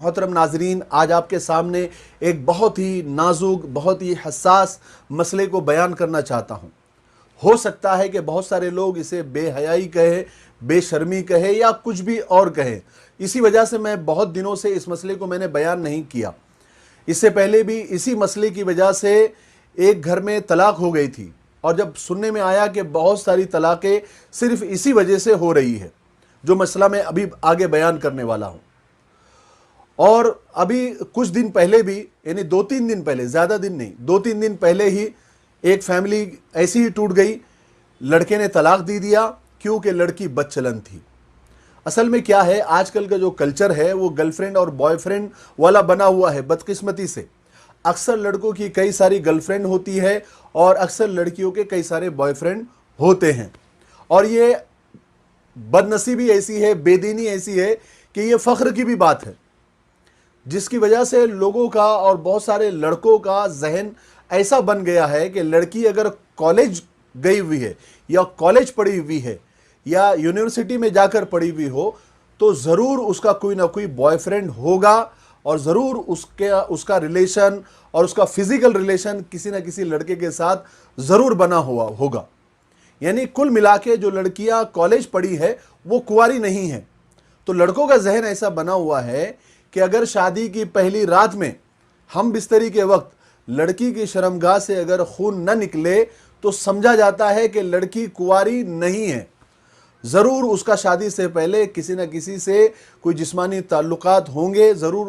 मोहतरम नाजरीन, आज आपके सामने एक बहुत ही नाजुक, बहुत ही हसास मसले को बयान करना चाहता हूँ। हो सकता है कि बहुत सारे लोग इसे बेहयाई कहे, बेशर्मी कहे या कुछ भी और कहे। इसी वजह से मैं बहुत दिनों से इस मसले को मैंने बयान नहीं किया। इससे पहले भी इसी मसले की वजह से एक घर में तलाक हो गई थी, और जब सुनने में आया कि बहुत सारी तलाक़ें सिर्फ इसी वजह से हो रही है, जो मसला मैं अभी आगे बयान करने वाला हूँ। और अभी कुछ दिन पहले भी, यानी 2-3 दिन पहले, ज़्यादा दिन नहीं, 2-3 दिन पहले ही एक फैमिली ऐसी ही टूट गई। लड़के ने तलाक दे दिया क्योंकि लड़की बदचलन थी। असल में क्या है, आजकल का जो कल्चर है वो गर्लफ्रेंड और बॉयफ्रेंड वाला बना हुआ है। बदकिस्मती से अक्सर लड़कों की कई सारी गर्लफ्रेंड होती है और अक्सर लड़कियों के कई सारे बॉयफ्रेंड होते हैं। और ये बदनसीबी ऐसी है, बेदीनी ऐसी है कि ये फ़ख्र की भी बात है, जिसकी वजह से लोगों का और बहुत सारे लड़कों का जहन ऐसा बन गया है कि लड़की अगर कॉलेज गई हुई है या कॉलेज पढ़ी हुई है या यूनिवर्सिटी में जाकर पढ़ी हुई हो तो ज़रूर उसका कोई ना कोई बॉयफ्रेंड होगा, और ज़रूर उसका रिलेशन और उसका फिज़िकल रिलेशन किसी न किसी लड़के के साथ ज़रूर बना हुआ होगा। यानी कुल मिला के जो लड़कियां कॉलेज पढ़ी है वो कुंवारी नहीं है। तो लड़कों का जहन ऐसा बना हुआ है कि अगर शादी की पहली रात में हम बिस्तरी के वक्त लड़की की शर्मगाह से अगर खून न निकले तो समझा जाता है कि लड़की कुंवारी नहीं है। ज़रूर उसका शादी से पहले किसी न किसी से कोई जिस्मानी ताल्लुकात होंगे, ज़रूर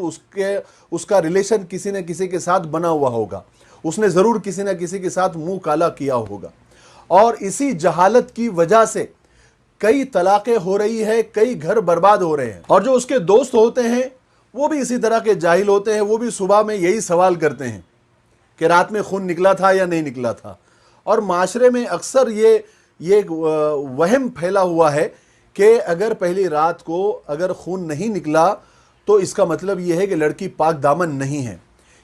उसका रिलेशन किसी न किसी के साथ बना हुआ होगा, उसने ज़रूर किसी न किसी के साथ मुंह काला किया होगा। और इसी जहालत की वजह से कई तलाक़ें हो रही है, कई घर बर्बाद हो रहे हैं। और जो उसके दोस्त होते हैं वो भी इसी तरह के जाहिल होते हैं। वो भी सुबह में यही सवाल करते हैं कि रात में खून निकला था या नहीं निकला था। और माशरे में अक्सर ये वहम फैला हुआ है कि अगर पहली रात को अगर खून नहीं निकला तो इसका मतलब ये है कि लड़की पाक दामन नहीं है।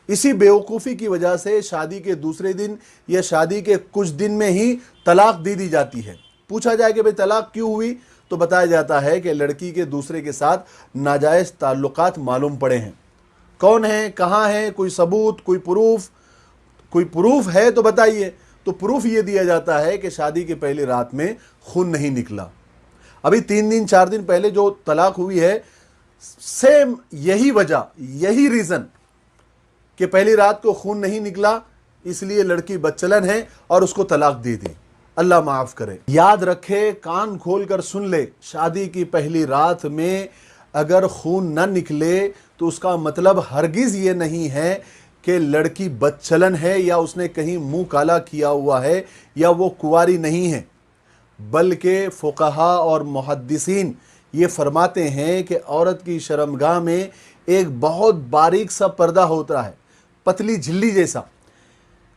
इसी बेवकूफ़ी की वजह से शादी के दूसरे दिन या शादी के कुछ दिन में ही तलाक दे दी जाती है। पूछा जाए कि भाई तलाक क्यों हुई, तो बताया जाता है कि लड़की के दूसरे के साथ नाजायज़ ताल्लुकात मालूम पड़े हैं। कौन है, कहाँ है, कोई सबूत, कोई प्रूफ है तो बताइए। तो प्रूफ ये दिया जाता है कि शादी की पहली रात में खून नहीं निकला। अभी 3 दिन 4 दिन पहले जो तलाक हुई है, सेम यही वजह, यही रीज़न कि पहली रात को खून नहीं निकला, इसलिए लड़की बदचलन है और उसको तलाक दे दी। अल्लाह माफ़ करे। याद रखे, कान खोल कर सुन ले, शादी की पहली रात में अगर खून न निकले तो उसका मतलब हरगिज़ ये नहीं है कि लड़की बदचलन है या उसने कहीं मुंह काला किया हुआ है या वो कुंवारी नहीं है। बल्कि फ़ुक़हा और मुहद्दिसीन ये फरमाते हैं कि औरत की शर्मगाह में एक बहुत बारीक सा पर्दा होता है, पतली झिल्ली जैसा।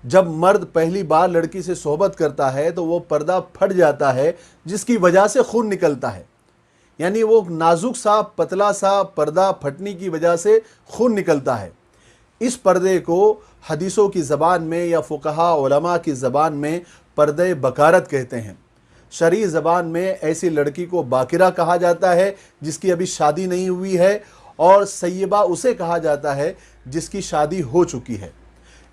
जब मर्द पहली बार लड़की से सोहबत करता है तो वो पर्दा फट जाता है, जिसकी वजह से खून निकलता है। यानी वो नाजुक सा पतला सा पर्दा फटने की वजह से खून निकलता है। इस पर्दे को हदीसों की ज़बान में या फ़ुक़हा उलमा की ज़बान में पर्दे बकारत कहते हैं। शरई ज़बान में ऐसी लड़की को बाकिरा कहा जाता है जिसकी अभी शादी नहीं हुई है, और सय्यबा उसे कहा जाता है जिसकी शादी हो चुकी है।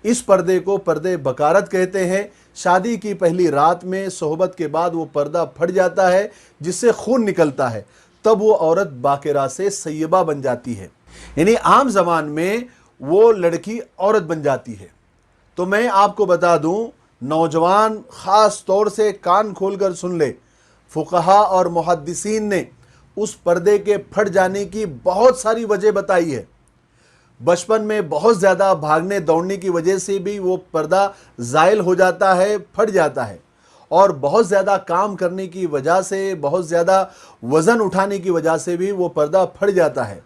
इस पर्दे को पर्दे बकारत कहते हैं। शादी की पहली रात में सोहबत के बाद वो पर्दा फट जाता है जिससे खून निकलता है, तब वो औरत बाकिरा से सय्यबा बन जाती है। यानी आम ज़बान में वो लड़की औरत बन जाती है। तो मैं आपको बता दूं, नौजवान ख़ास तौर से कान खोलकर सुन ले, फ़ुक़हा और मुहद्दिसीन ने उस पर्दे के फट जाने की बहुत सारी वजह बताई है। बचपन में बहुत ज़्यादा भागने दौड़ने की वजह से भी वो पर्दा ज़ाइल हो जाता है, फट जाता है। और बहुत ज़्यादा काम करने की वजह से, बहुत ज़्यादा वज़न उठाने की वजह से भी वो पर्दा फट जाता है।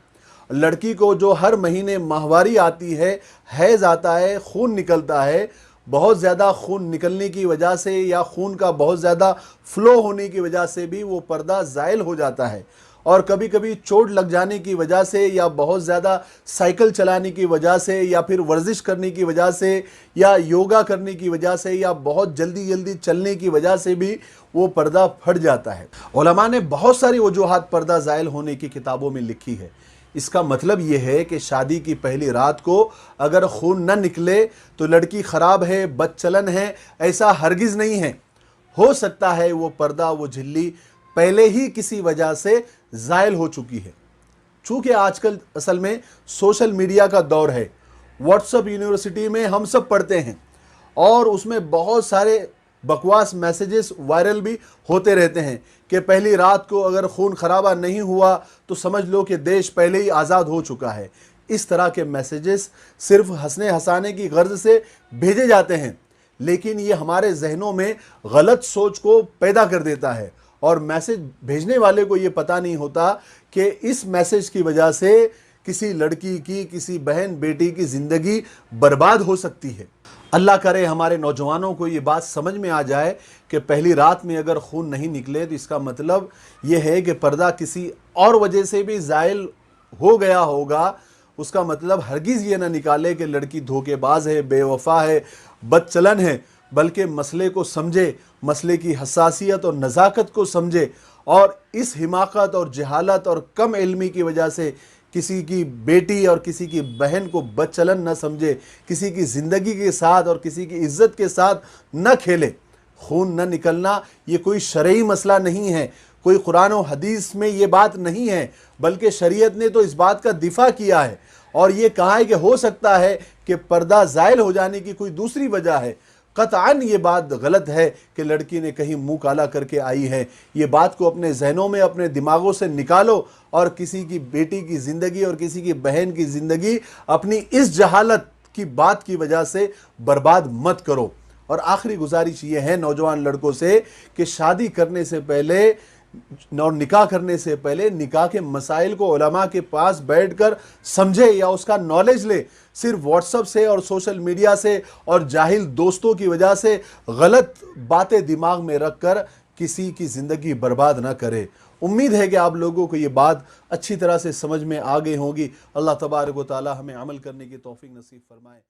लड़की को जो हर महीने माहवारी आती है, हैज़ आता है, खून निकलता है, बहुत ज़्यादा खून निकलने की वजह से या खून का बहुत ज़्यादा फ़्लो होने की वजह से भी वो पर्दा ज़ाइल हो जाता है। और कभी कभी चोट लग जाने की वजह से या बहुत ज़्यादा साइकिल चलाने की वजह से या फिर वर्जिश करने की वजह से या योगा करने की वजह से या बहुत जल्दी जल्दी चलने की वजह से भी वो पर्दा फट जाता है। उलमा ने बहुत सारी वजूहात पर्दा ज़ाइल होने की किताबों में लिखी है। اس کا مطلب یہ ہے کہ شادی کی پہلی رات کو اگر خون نہ نکلے تو لڑکی خراب ہے، بد چلن ہے، ایسا ہرگز نہیں ہے۔ ہو سکتا ہے وہ پردہ، وہ جھلی پہلے ہی کسی وجہ سے زائل ہو چکی ہے۔ چونکہ آج کل اصل میں سوشل میڈیا کا دور ہے، واٹس ایپ یونیورسٹی میں ہم سب پڑھتے ہیں اور اس میں بہت سارے بکواس میسیجز وائرل بھی ہوتے رہتے ہیں کہ پہلی رات کو اگر خون خرابہ نہیں ہوا تو سمجھ لو کہ دیش پہلے ہی آزاد ہو چکا ہے۔ اس طرح کے میسیجز صرف ہنسنے ہنسانے کی غرض سے بھیجے جاتے ہیں، لیکن یہ ہمارے ذہنوں میں غلط سوچ کو پیدا کر دیتا ہے، اور میسیج بھیجنے والے کو یہ پتہ نہیں ہوتا کہ اس میسیج کی وجہ سے کسی لڑکی کی، کسی بہن بیٹی کی زندگی برباد ہو سکتی ہے۔ اللہ کرے ہمارے نوجوانوں کو یہ بات سمجھ میں آ جائے کہ پہلی رات میں اگر خون نہیں نکلے تو اس کا مطلب یہ ہے کہ پردہ کسی اور وجہ سے بھی زائل ہو گیا ہوگا۔ اس کا مطلب ہرگز یہ نہ نکالے کہ لڑکی دھوکے باز ہے، بے وفا ہے، بد چلن ہے، بلکہ مسئلے کو سمجھے، مسئلے کی حساسیت اور نزاکت کو سمجھے، اور اس حماقت اور جہالت اور کم علمی کی وجہ سے کسی کی بیٹی اور کسی کی بہن کو بد چلن نہ سمجھے، کسی کی زندگی کے ساتھ اور کسی کی عزت کے ساتھ نہ کھیلے۔ خون نہ نکلنا یہ کوئی شرعی مسئلہ نہیں ہے، کوئی قرآن و حدیث میں یہ بات نہیں ہے، بلکہ شریعت نے تو اس بات کا دفاع کیا ہے اور یہ کہا ہے کہ ہو سکتا ہے کہ پردہ زائل ہو جانے کی کوئی دوسری وجہ ہے۔ قطعاً یہ بات غلط ہے کہ لڑکی نے کہیں منہ کالا کر کے آئی ہے۔ یہ بات کو اپنے ذہنوں میں، اپنے دماغوں سے نکالو اور کسی کی بیٹی کی زندگی اور کسی کی بہن کی زندگی اپنی اس جہالت کی بات کی وجہ سے برباد مت کرو۔ اور آخری گزارش یہ ہے نوجوان لڑکوں سے کہ شادی کرنے سے پہلے اور نکاح کرنے سے پہلے نکاح کے مسائل کو علماء کے پاس بیٹھ کر سمجھے یا اس کا نالج لے۔ صرف واٹس ایپ سے اور سوشل میڈیا سے اور جاہل دوستوں کی وجہ سے غلط باتیں دماغ میں رکھ کر کسی کی زندگی برباد نہ کرے۔ امید ہے کہ آپ لوگوں کو یہ بات اچھی طرح سے سمجھ میں آ گئی ہوگی۔ اللہ تبارک و تعالی ہمیں عمل کرنے کی توفیق نصیب فرمائے۔